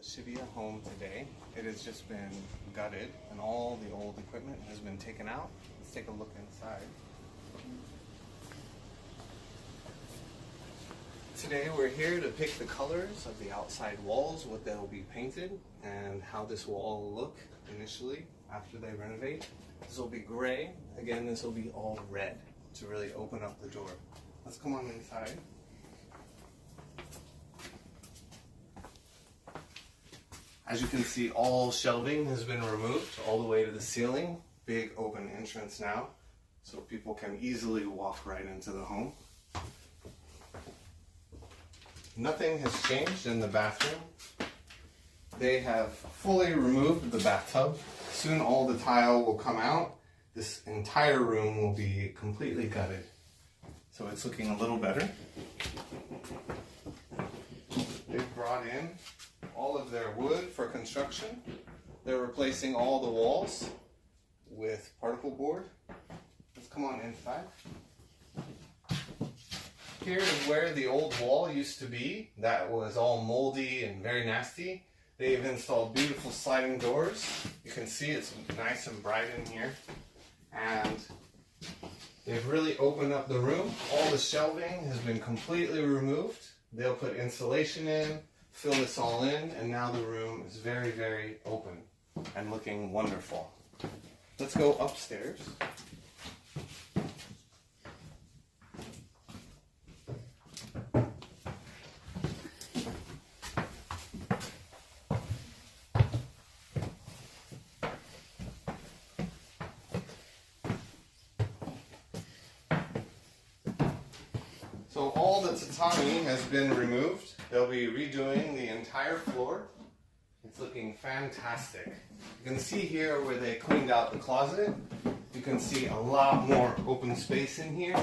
Shibuya home today. It has just been gutted and all the old equipment has been taken out. Let's take a look inside. Today we're here to pick the colors of the outside walls, what they'll be painted, and how this will all look initially after they renovate. This will be gray. Again, this will be all red to really open up the door. Let's come on inside. As you can see, all shelving has been removed all the way to the ceiling. Big open entrance now, so people can easily walk right into the home. Nothing has changed in the bathroom. They have fully removed the bathtub. Soon all the tile will come out. This entire room will be completely gutted. So it's looking a little better. They've brought in all of their wood for construction. They're replacing all the walls with particle board. Let's come on inside. Here is where the old wall used to be. That was all moldy and very nasty. They've installed beautiful sliding doors. You can see it's nice and bright in here. And they've really opened up the room. All the shelving has been completely removed. They'll put insulation in, fill this all in, and now the room is very, very open and looking wonderful. Let's go upstairs. So all the tatami has been removed. They'll be redoing the entire floor. It's looking fantastic. You can see here where they cleaned out the closet. You can see a lot more open space in here.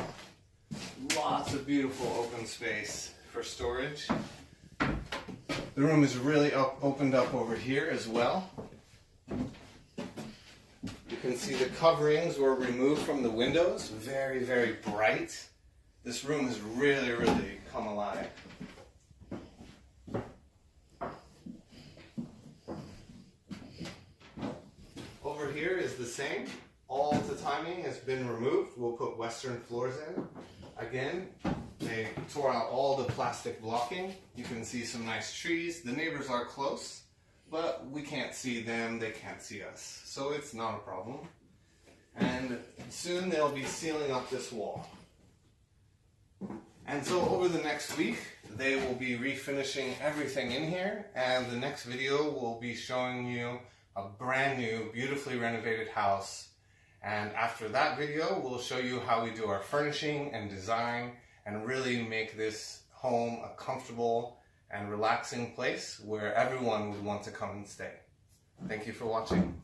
Lots of beautiful open space for storage. The room is really opened up over here as well. You can see the coverings were removed from the windows. Very, very bright. This room has really, really come alive. Over here is the same. All tatami has been removed. We'll put western floors in. Again, they tore out all the plastic blocking. You can see some nice trees. The neighbors are close, but we can't see them. They can't see us. So it's not a problem. And soon they'll be sealing up this wall. And so over the next week, they will be refinishing everything in here, and the next video will be showing you a brand new, beautifully renovated house. And after that video, we'll show you how we do our furnishing and design and really make this home a comfortable and relaxing place where everyone would want to come and stay. Thank you for watching.